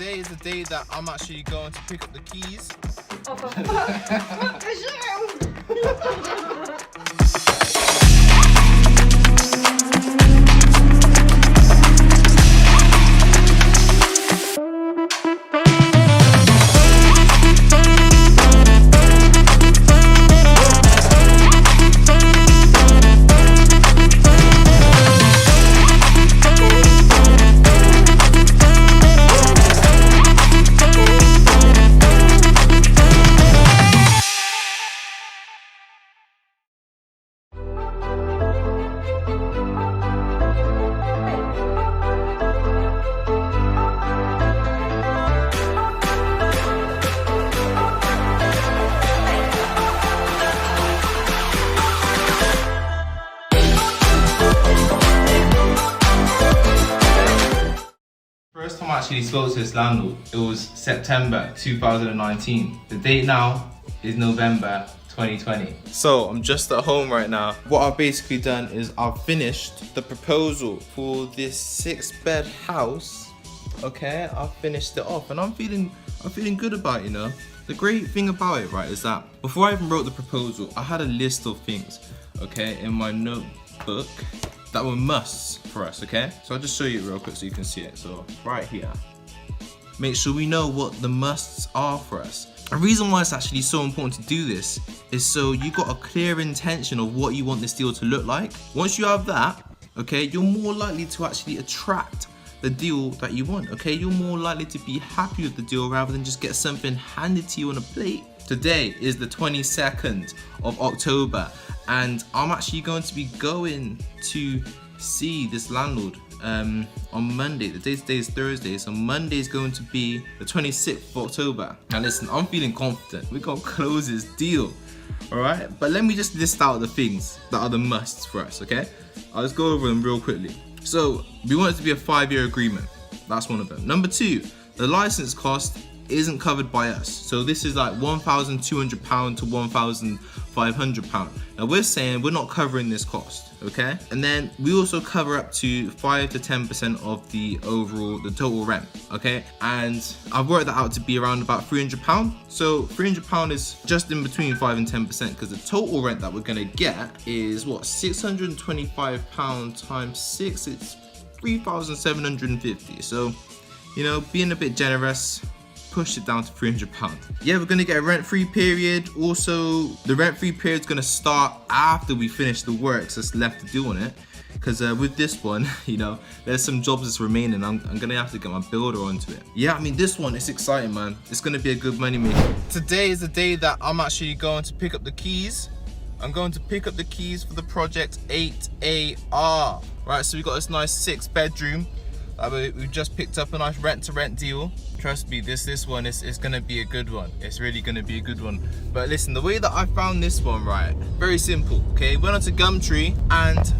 today is the day that I'm actually going to pick up the keys. Oh, for fuck! First time I actually spoke to this landlord, it was September 2019. The date now is November 2020. So I'm just at home right now. What I've basically done is I've finished the proposal for this 6-bed house. Okay, I've finished it off and I'm feeling good about it, you know. The great thing about it, right, is that before I even wrote the proposal, I had a list of things, okay, in my notebook that were musts for us, okay? So I'll just show you real quick so you can see it. So right here, make sure we know what the musts are for us. The reason why it's actually so important to do this is so you got a clear intention of what you want this deal to look like. Once you have that, okay, you're more likely to actually attract the deal that you want, okay? You're more likely to be happy with the deal rather than just get something handed to you on a plate. Today is the 22nd of October and I'm actually going to be going to see this landlord on Monday. The day today is Thursday, so Monday is going to be the 26th of October. Now listen, I'm feeling confident. We're gonna close this deal, all right? But let me just list out the things that are the musts for us, okay? I'll just go over them real quickly. So we want it to be a 5-year agreement. That's one of them. Number 2, the license cost isn't covered by us. So this is like £1,200 to £1,500. Now we're saying we're not covering this cost, okay? And then we also cover up to 5 to 10% of the total rent, okay? And I've worked that out to be around about £300. So £300 is just in between 5 and 10% because the total rent that we're gonna get is what, £625 times 6, it's 3,750. So, you know, being a bit generous, push it down to £300. Yeah, we're gonna get a rent-free period. Also, the rent-free period is gonna start after we finish the works that's left to do on it. Because with this one, you know, there's some jobs that's remaining. I'm gonna have to get my builder onto it. Yeah, I mean, this one, it's exciting, man. It's gonna be a good money maker. Today is the day that I'm actually going to pick up the keys. I'm going to pick up the keys for the project 8AR. Right, so we got this nice 6-bedroom. We've just picked up a nice rent-to-rent deal. Trust me, this one is gonna be a good one. It's really gonna be a good one. But listen, the way that I found this one, right, very simple, okay? Went onto Gumtree and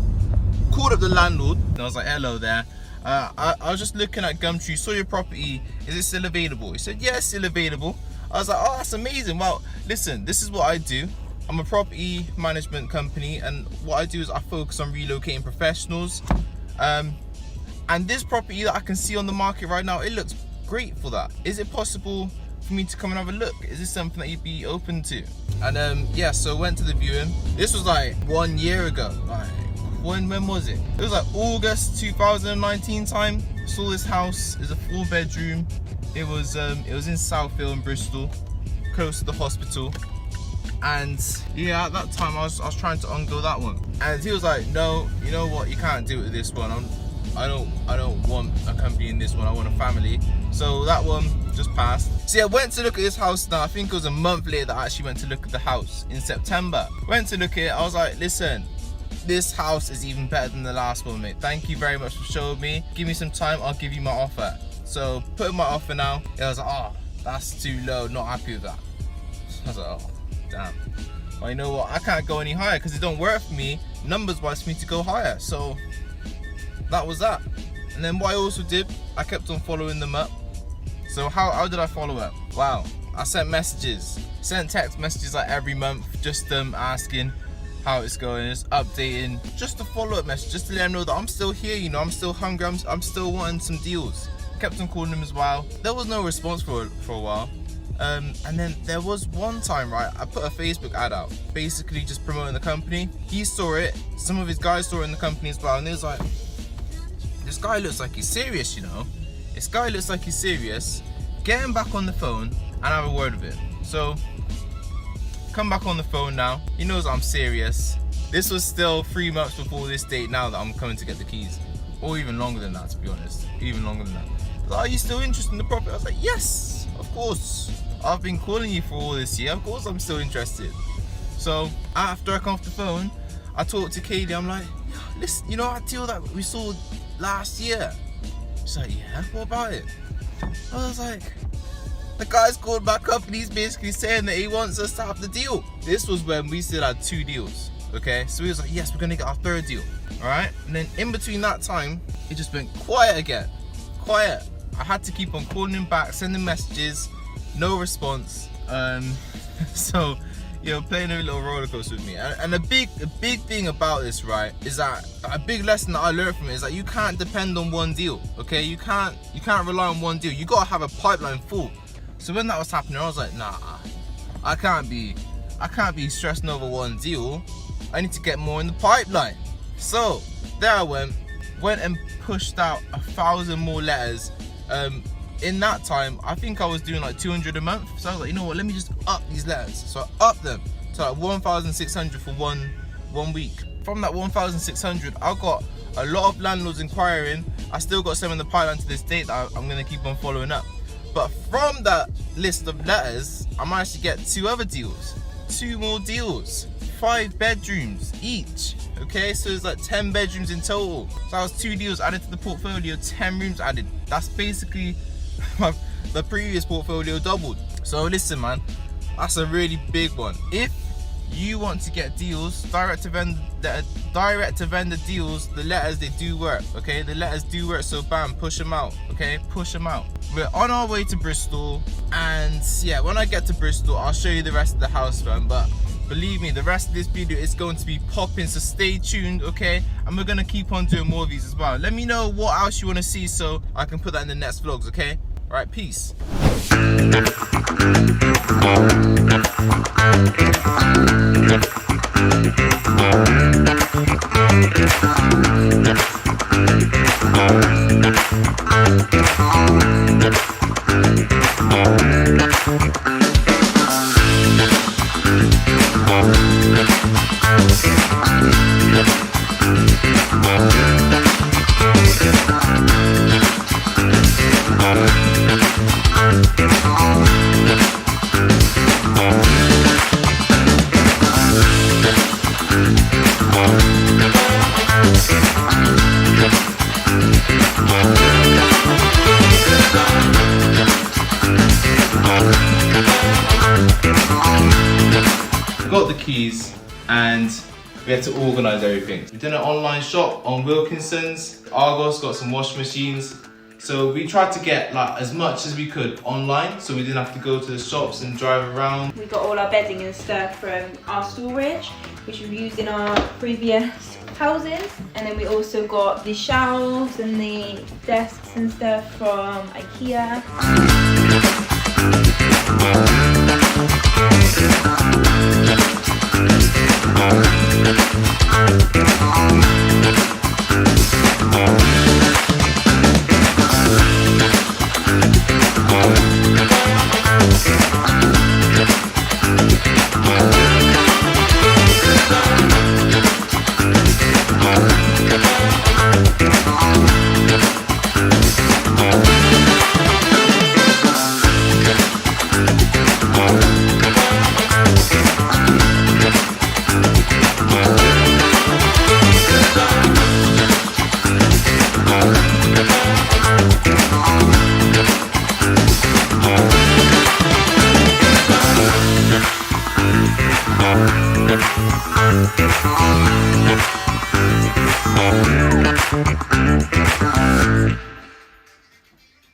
called up the landlord. And I was like, hello there. I was just looking at Gumtree, saw your property, is it still available? He said, yeah, it's still available. I was like, oh, that's amazing. Well, listen, this is what I do. I'm a property management company, and what I do is I focus on relocating professionals. And this property that I can see on the market right now, it looks great for that. Is it possible for me to come and have a look? Is this something that you'd be open to? And yeah, so went to the viewing. This was like 1 year ago. Like, when was it? It was like August 2019 time. Saw this house. It's a 4-bedroom. It was in Southfield in Bristol, close to the hospital. And yeah, at that time I was trying to ungo that one. And he was like, no, you know what? You can't do it with this one. I don't want a company in this one, I want a family. So that one just passed. See, I went to look at this house now. I think it was a month later that I actually went to look at the house in September. Went to look at it, I was like, listen, this house is even better than the last one, mate. Thank you very much for showing me. Give me some time, I'll give you my offer. So put in my offer now. I was like, oh, that's too low, not happy with that. I was like, oh, damn. Well, you know what, I can't go any higher because it don't work for me, numbers wise, for me to go higher. So that was that. And then what I also did, I kept on following them up. So how did I follow up? Wow, I sent messages, sent text messages like every month, just asking how it's going, just updating, just a follow-up message, just to let them know that I'm still here, you know, I'm still hungry, I'm still wanting some deals. kept on calling him as well. There was no response for a while. And then there was one time, right, I put a Facebook ad out, basically just promoting the company. He saw it, some of his guys saw it in the company as well, and he was like, this guy looks like he's serious, you know? This guy looks like he's serious. Get him back on the phone and have a word with him. So, come back on the phone now. He knows I'm serious. This was still 3 months before this date now that I'm coming to get the keys. Or even longer than that, to be honest. Even longer than that. Like, are you still interested in the property? I was like, yes, of course. I've been calling you for all this year. Of course I'm still interested. So after I come off the phone, I talked to Kayleigh. I'm like, listen, you know that deal that we saw last year? She's like, yeah, what about it? I was like, the guy's called back up and he's basically saying that he wants us to have the deal. This was when we still had 2 deals, okay? So he was like, yes, we're gonna get our 3rd deal, all right? And then in between that time, it just went quiet again, quiet. I had to keep on calling him back, sending messages, no response. So, you know, playing a little roller coaster with me. And a big thing about this, right, is that a big lesson that I learned from it is that you can't depend on one deal, okay? You can't rely on one deal. You gotta have a pipeline full. So when that was happening, I was like, nah, I can't be stressing over one deal. I need to get more in the pipeline. So there I went and pushed out 1,000 more letters. In that time, I think I was doing like 200 a month. So I was like, you know what, let me just up these letters. So I upped them to like 1,600 for one week. From that 1,600, I got a lot of landlords inquiring. I still got some in the pipeline to this date that I'm gonna keep on following up. But from that list of letters, I managed to get 2 other deals. 2 more deals, 5 bedrooms each. Okay, so it's like 10 bedrooms in total. So that was 2 deals added to the portfolio, 10 rooms added. That's basically the previous portfolio doubled. So listen, man, that's a really big one. If you want to get deals, direct to vendor deals, the letters, they do work, okay? The letters do work, so bam, push them out, okay? Push them out. We're on our way to Bristol, and yeah, when I get to Bristol, I'll show you the rest of the house, fam. But believe me, the rest of this video is going to be popping, so stay tuned, okay? And we're gonna keep on doing more of these as well. Let me know what else you wanna see so I can put that in the next vlogs, okay? All right, peace. Got the keys and we had to organise everything. We did an online shop on Wilkinson's. Argos got some washing machines. So we tried to get like as much as we could online, so we didn't have to go to the shops and drive around. We got all our bedding and stuff from our storage, which we've used in our previous houses. And then we also got the shelves and the desks and stuff from IKEA.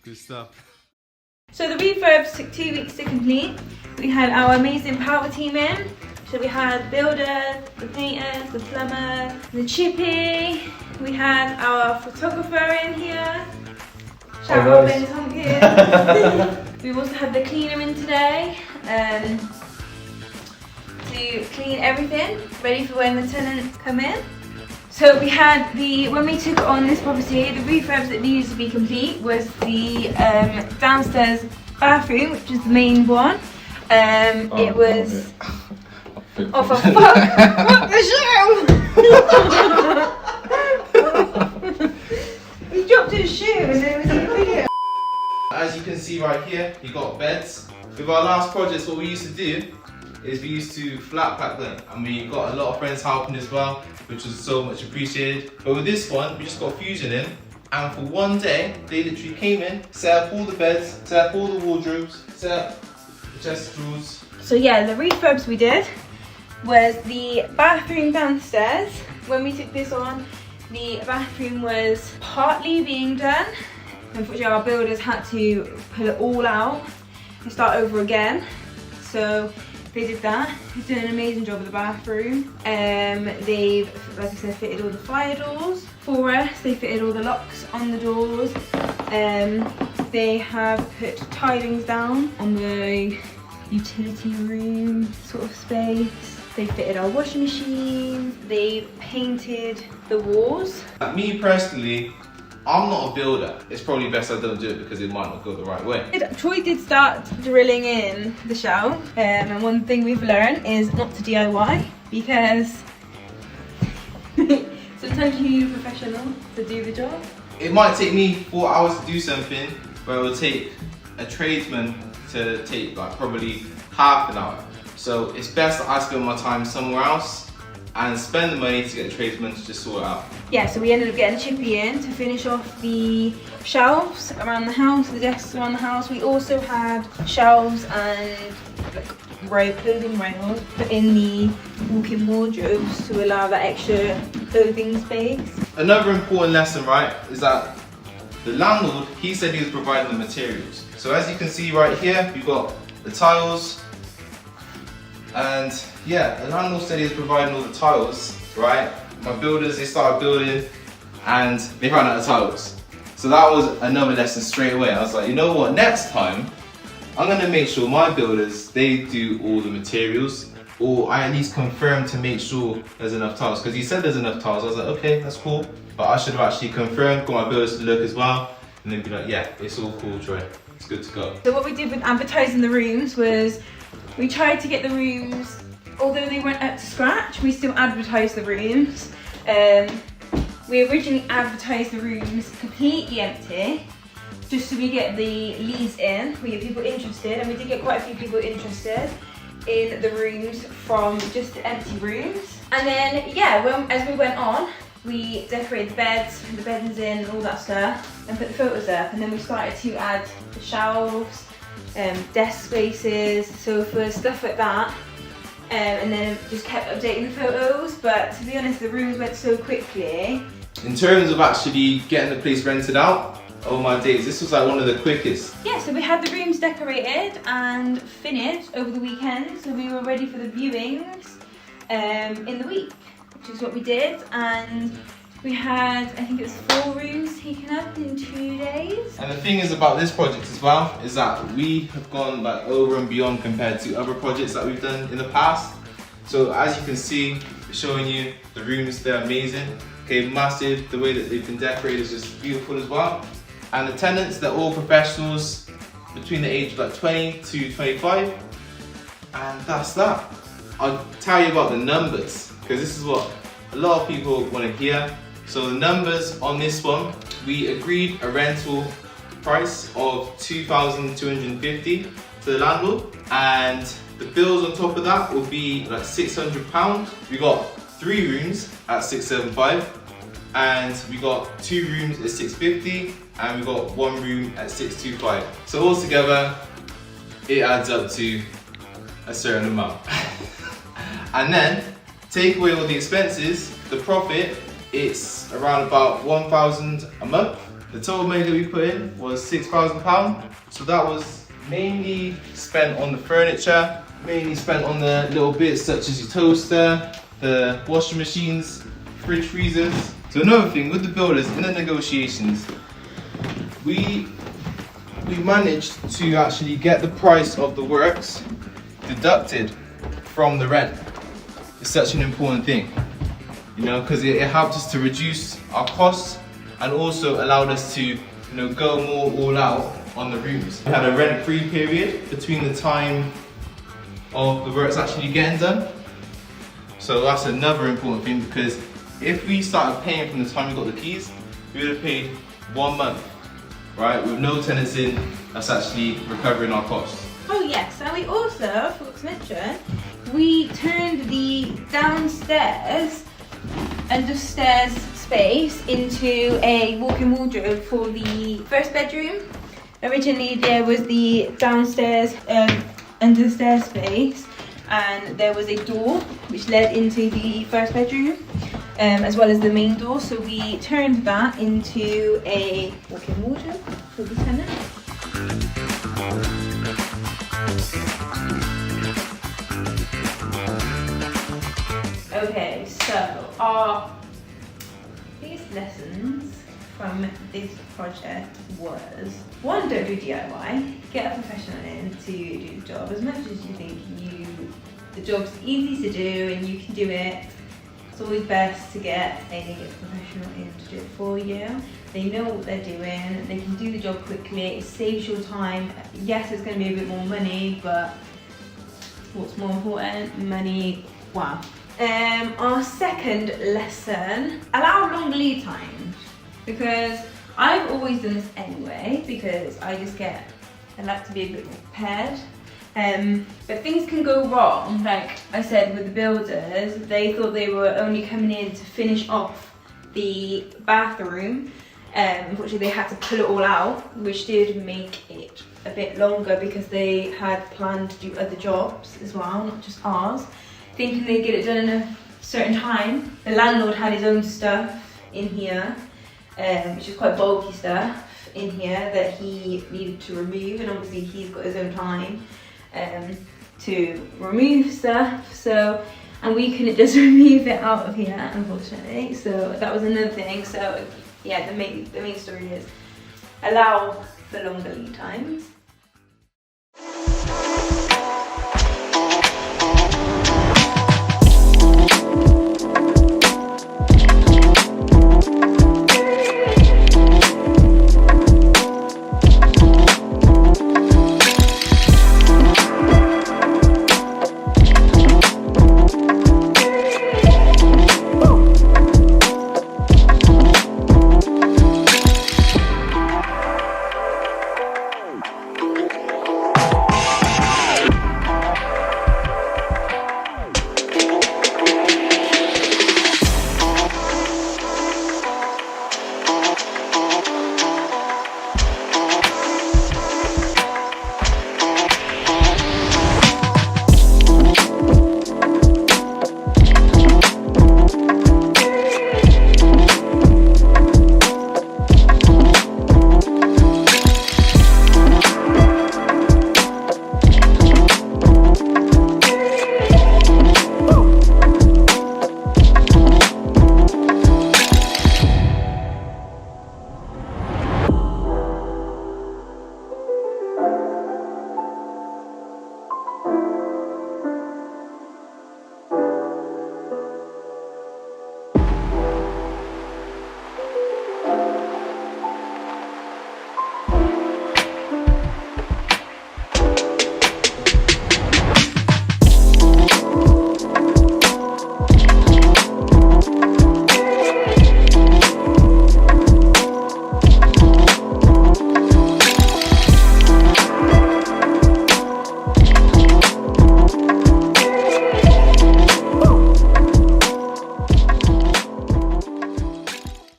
Good stuff. So the refurbs took 2 weeks to complete. We had our amazing power team in. So we had builder, the painters, the plumber, the chippy. We had our photographer in here, Shout out Ben Tompkins. We've also had the cleaner in today to clean everything, ready for when the tenants come in. So we had when we took on this property, the refurbs that needed to be complete was the downstairs bathroom, which is the main one. It was... Oh, for fuck! What the shoe? He dropped his shoe and then it was a video. As you can see right here, you got beds. With our last projects, what we used to do is we used to flat pack them, and we got a lot of friends helping as well, which was so much appreciated. But with this one, we just got Fusion in, and for one day, they literally came in, set up all the beds, set up all the wardrobes, set up the chest of drawers. So yeah, the refurbs we did was the bathroom downstairs. When we took this on, the bathroom was partly being done. Unfortunately, our builders had to pull it all out and start over again. So they did that. They've done an amazing job with the bathroom. They've, like I said, fitted all the fire doors for us. They fitted all the locks on the doors. They have put tilings down on the utility room sort of space. They fitted our washing machine. They painted the walls. Me personally, I'm not a builder. It's probably best I don't do it because it might not go the right way. Troy did start drilling in the shelf, and one thing we've learned is not to DIY because sometimes you need a professional to do the job. It might take me 4 hours to do something, where it will take a tradesman to take like probably half an hour. So it's best that I spend my time somewhere else and spend the money to get a tradesman to just sort it out. Yeah, so we ended up getting Chippy in to finish off the shelves around the house, the desks around the house. We also had shelves and like clothing rails put in the walk-in wardrobes to allow that extra clothing space. Another important lesson, right, is that the landlord, he said he was providing the materials. So as you can see right here, we've got the tiles, and yeah, the landlord said he was providing all the tiles, right? My builders, they started building and they ran out of tiles. So that was another lesson straight away. I was like, you know what, next time, I'm gonna make sure my builders, they do all the materials, or I at least confirm to make sure there's enough tiles. Because he said there's enough tiles, I was like, okay, that's cool. But I should have actually confirmed, got my builders to look as well, and then be like, yeah, it's all cool, Troy. It's good to go. So what we did with advertising the rooms was we tried to get the rooms, although they weren't up to scratch, we still advertised the rooms. We originally advertised the rooms completely empty, just so we get the leads in, we get people interested, and we did get quite a few people interested in the rooms from just the empty rooms. And then, yeah, as we went on, we decorated the beds, put the beddings in and all that stuff, and put the photos up. And then we started to add the shelves, desk spaces, sofas, stuff like that. And then just kept updating the photos. But to be honest, the rooms went so quickly. In terms of actually getting the place rented out, oh my days, this was like one of the quickest. Yeah, so we had the rooms decorated and finished over the weekend, so we were ready for the viewings in the week, which is what we did. And we had, I think it was 4 rooms taken up in 2 days. And the thing is about this project as well, is that we have gone like over and beyond compared to other projects that we've done in the past. So as you can see, showing you the rooms, they're amazing. Okay, massive, the way that they've been decorated is just beautiful as well. And the tenants, they're all professionals between the age of like 20 to 25. And that's that. I'll tell you about the numbers, because this is what a lot of people want to hear. So the numbers on this one, we agreed a rental price of $2,250 to the landlord, and the bills on top of that will be like £600. We got 3 rooms at $675, and we got 2 rooms at $650, and we got 1 room at $625. So altogether, it adds up to a certain amount. And then take away all the expenses, the profit, it's around about £1,000 a month. The total money that we put in was £6,000. So that was mainly spent on the furniture, mainly spent on the little bits such as your toaster, the washing machines, fridge freezers. So another thing with the builders in the negotiations, we we managed to actually get the price of the works deducted from the rent. It's such an important thing, you know, because it helped us to reduce our costs and also allowed us to, you know, go more all out on the rooms. We had a rent-free period between the time of the works actually getting done. So that's another important thing, because if we started paying from the time we got the keys, we would have paid 1 month, right? With no tenants in, that's actually recovering our costs. Oh yes, and we also, forgot to mention, we turned the downstairs and the stairs space into a walk-in wardrobe for the first bedroom. Originally there was the downstairs under the stairs space, and there was a door which led into the first bedroom, as well as the main door. So we turned that into a walk-in wardrobe for the tenant. Okay, so our biggest lessons from this project was: 1, don't do DIY. Get a professional in to do the job. As much as you think the job's easy to do and you can do it, it's always best to get a professional in to do it for you. They know what they're doing, they can do the job quickly, it saves your time. Yes, it's going to be a bit more money, but what's more important? Money. Wow. Our second lesson: allow long lead times, because I've always done this anyway, because I like to be a bit more prepared. But things can go wrong. Like I said with the builders, they thought they were only coming in to finish off the bathroom. Unfortunately they had to pull it all out, which did make it a bit longer because they had planned to do other jobs as well, not just ours, thinking they'd get it done in a certain time. The landlord had his own stuff in here, which is quite bulky stuff in here that he needed to remove, and obviously he's got his own time to remove stuff, so, and we couldn't just remove it out of here, unfortunately, so that was another thing. So yeah, the main story is allow for longer lead times.